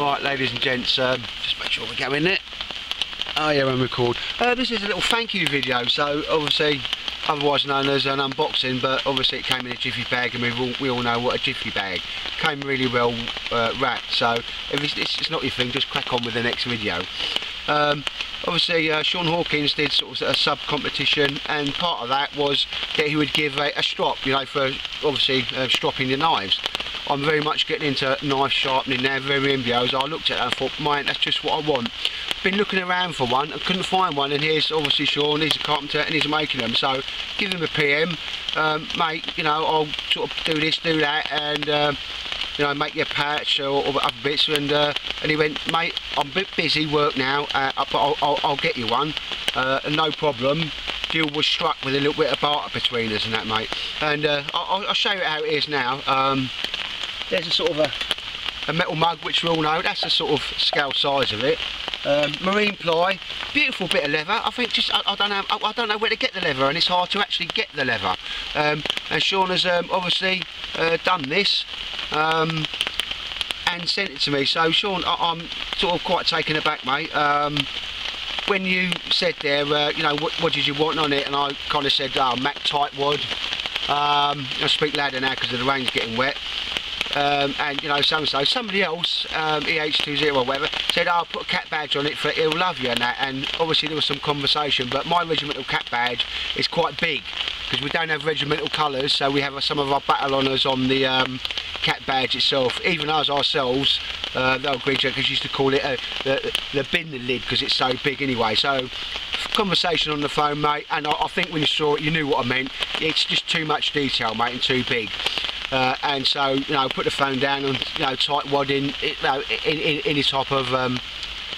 Right, ladies and gents, just make sure we go in it. Oh yeah, and record. This is a little thank you video, so obviously otherwise known as an unboxing, but obviously it came in a jiffy bag, and we all know what a jiffy bag came really well wrapped. So if it's not your thing, just crack on with the next video. Obviously Shaun Hawkins did sort of a sub competition, and part of that was that he would give a strop, you know, for obviously stropping the knives. I'm very much getting into knife sharpening now, very envious. I looked at it and thought, mate, that's just what I want. Been looking around for one and couldn't find one, and here's obviously Shaun, he's a carpenter and he's making them, so give him a PM, mate, you know, I'll sort of do this, do that, and you know, make you a patch or other bits, and he went, mate, I'm a bit busy work now, but I'll get you one, no problem. Deal was struck with a little bit of barter between us and that, mate, and I'll show you how it is now. There's a sort of a metal mug, which we all know, that's the sort of scale size of it. Marine ply, beautiful bit of leather. I think just I don't know where to get the leather, and it's hard to actually get the leather. And Shaun has obviously done this and sent it to me. So Shaun, I'm sort of quite taken aback, mate. When you said there, you know, what did you want on it, and I kind of said, oh, Mac tightwad. I speak louder now because the rain's getting wet. And you know, somebody else, EH20 or whatever, said, oh, I'll put a cat badge on it for He'll Love You and that, and obviously there was some conversation, but my regimental cat badge is quite big because we don't have regimental colours, so we have some of our battle honours on the cat badge itself. Even us ourselves, the old green jackets used to call it the bin lid because it's so big anyway. So conversation on the phone, mate, and I think when you saw it you knew what I meant. It's just too much detail, mate, and too big. And so, you know, put the phone down and, you know, tight wad in, you know, in any type of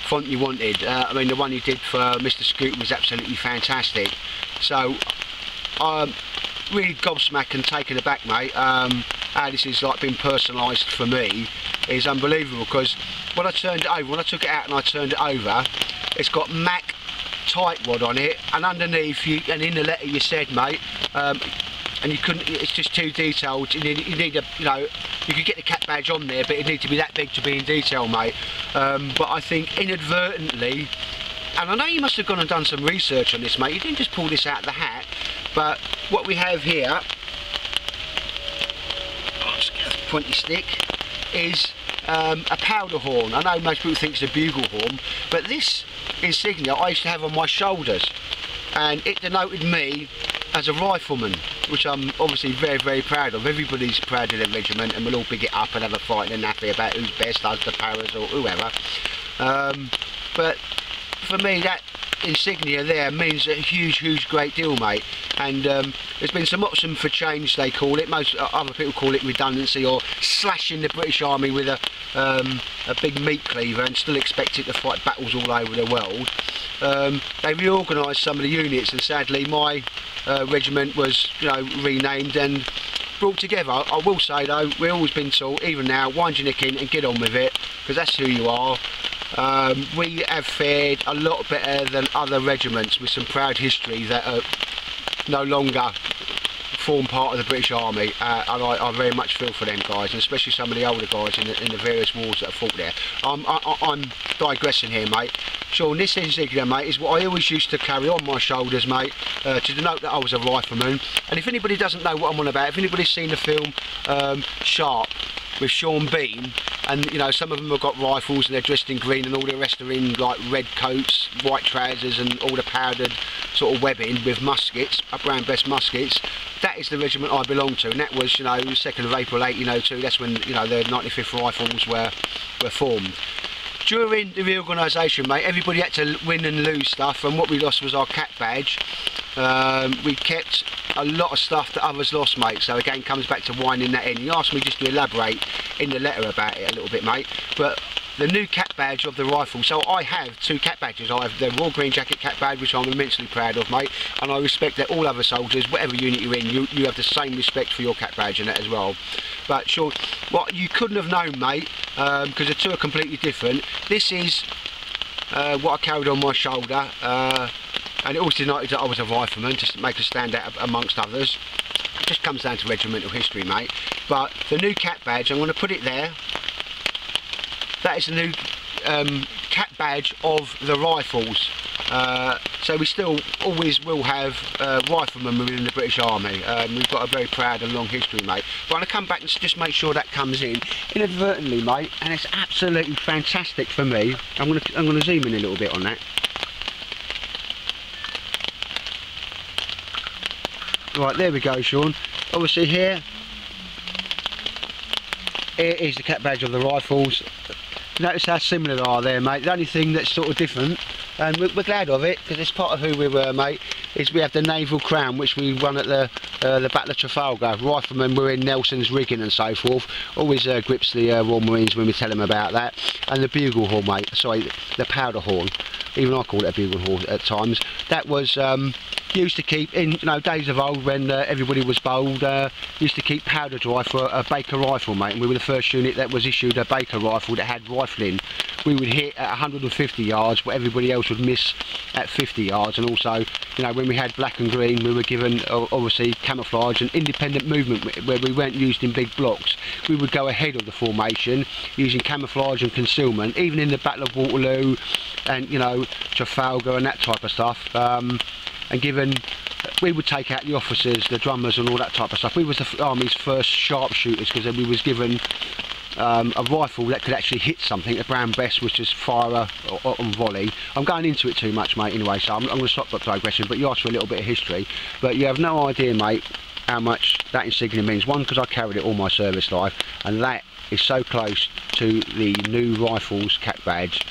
font you wanted. I mean, the one you did for Mr. Scoot was absolutely fantastic. So I'm really gobsmacked and taken aback, mate. How this is like been personalised for me is unbelievable, because when I turned it over, when I took it out and I turned it over, it's got Mac tightwad on it, and underneath you, and in the letter you said, mate, and you couldn't, it's just too detailed. You need a, you know, you could get the cat badge on there, but it needs to be that big to be in detail, mate. But I think inadvertently, and I know you must have gone and done some research on this, mate, you didn't just pull this out of the hat, but what we have here, pointy stick, is a powder horn. I know most people think it's a bugle horn, but this insignia I used to have on my shoulders, and it denoted me as a rifleman, which I'm obviously very, very proud of. Everybody's proud of their regiment, and we'll all big it up and have a fight and a nappy about who's best, us, the Paras or whoever. But for me, that insignia there means a huge, huge, great deal, mate. And there's been some option for change, they call it. Most other people call it redundancy, or slashing the British Army with a big meat cleaver and still expect it to fight battles all over the world. They reorganised some of the units, and sadly my regiment was, you know, renamed and brought together. I will say though, we've always been taught, even now, wind your neck in and get on with it, because that's who you are. We have fared a lot better than other regiments with some proud history that are no longer form part of the British Army, and I very much feel for them guys, and especially some of the older guys in the various wars that have fought there. I'm digressing here, mate. Shaun, this insignia, mate, is what I always used to carry on my shoulders, mate, to denote that I was a rifleman. And if anybody doesn't know what I'm on about, if anybody's seen the film Sharp with Sean Bean, and you know, some of them have got rifles and they're dressed in green, and all the rest are in like red coats, white trousers, and all the powdered sort of webbing with muskets, brown breast muskets. That is the regiment I belong to, and that was, you know, 2nd of April 1802. That's when, you know, the 95th Rifles were formed. During the reorganisation, mate, everybody had to win and lose stuff, and what we lost was our cat badge. We kept a lot of stuff that others lost, mate, so again comes back to winding that in. You asked me just to elaborate in the letter about it a little bit, mate, but the new cat badge of the rifle, so I have two cat badges. I have the Royal Green Jacket cat badge, which I'm immensely proud of, mate, and I respect that all other soldiers, whatever unit you're in, you have the same respect for your cat badge and that as well. But Shaun, what you couldn't have known, mate, because the two are completely different. This is what I carried on my shoulder, and it also denoted that I was a rifleman, just to make us stand out amongst others. It just comes down to regimental history, mate. But the new cat badge, I'm going to put it there. that is the new cap badge of the rifles. So we still always will have riflemen within the British Army. We've got a very proud and long history, mate. But I'm going to come back and just make sure that comes in inadvertently, mate, and it's absolutely fantastic for me. I'm going to zoom in a little bit on that. Right, there we go, Shaun. Obviously here is the cap badge of the rifles. Notice how similar they are there, mate. The only thing that's sort of different, and we're glad of it, because it's part of who we were, mate, is we have the naval crown, which we won at the Battle of Trafalgar. Riflemen were in Nelson's rigging and so forth. Always grips the Royal Marines when we tell them about that. And the bugle horn, mate, sorry, the powder horn. Even I call it a bugle horn at times. That was used to keep, in days of old when everybody was bold, used to keep powder dry for a Baker rifle, mate. And we were the first unit that was issued a Baker rifle that had rifling. We would hit at 150 yards, but everybody else would miss at 50 yards. And also, when we had black and green, we were given obviously camouflage and independent movement, where we weren't used in big blocks. We would go ahead of the formation using camouflage and concealment, even in the Battle of Waterloo and Trafalgar and that type of stuff. And given, we would take out the officers, the drummers and all that type of stuff. We was the Army's first sharpshooters, because then we was given a rifle that could actually hit something. The Brown Bess was just fire on volley. I'm going into it too much, mate, anyway, so I'm going to stop that digression. But you asked for a little bit of history, but you have no idea, mate, how much that insignia means. One, because I carried it all my service life, and that is so close to the new rifles cap badge.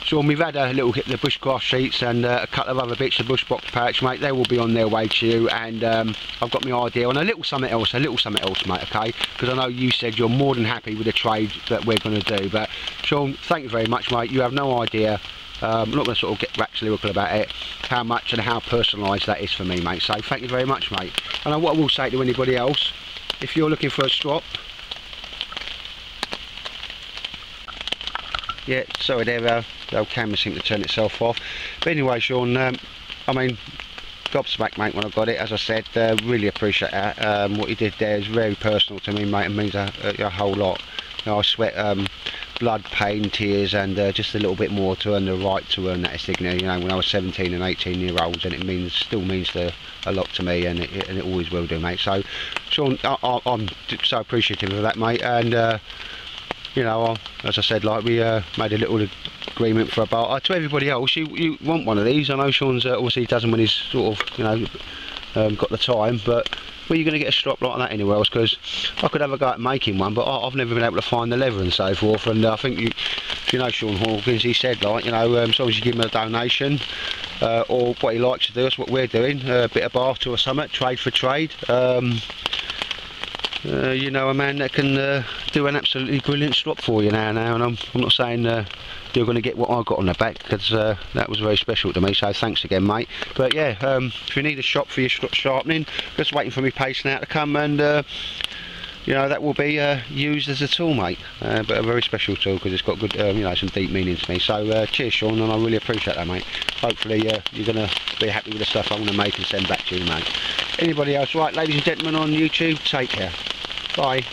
Shaun, we've had a little hit the bushcraft sheets and a couple of other bits of bush box pouch, mate. They will be on their way to you, and I've got my idea on a little something else, mate, okay? Because I know you said you're more than happy with the trade that we're going to do. But Shaun, thank you very much, mate. You have no idea. I'm not going to sort of get wax lyrical about it, how much and how personalised that is for me, mate. So thank you very much, mate. And what I will say to anybody else, if you're looking for a strop, yeah, sorry there, the old camera seemed to turn itself off. But anyway, Shaun, I mean, gobsmacked, mate, when I got it. As I said, really appreciate that. What you did there is very personal to me, mate, and means a whole lot. I sweat blood, pain, tears, and just a little bit more to earn the right to earn that insignia. When I was 17 and 18-year-olds, and it still means a lot to me, and it always will do, mate. So, Shaun, I'm so appreciative of that, mate, and as I said, like, we made a little agreement for a barter. To everybody else, you want one of these. I know Shaun's obviously doesn't when he's sort of got the time, but where are you going to get a strop like that anywhere else? Because I could have a go at making one, but I've never been able to find the leather and so forth. And I think if you know Shaun Hawkins, he said, like, as long as you give him a donation, or what he likes to do, that's what we're doing, a bit of barter or something, trade for trade. A man that can do an absolutely brilliant strop for you now, and I'm not saying you're going to get what I got on the back, because that was very special to me, so thanks again, mate. But yeah, if you need a shop for your sharpening, just waiting for me pasting out to come, and that will be used as a tool, mate, but a very special tool, because it's got good some deep meaning to me. So cheers, Shaun, and I really appreciate that, mate. Hopefully you're going to be happy with the stuff I'm going to make and send back to you, mate. Anybody else? Right, ladies and gentlemen on YouTube, take care. Bye.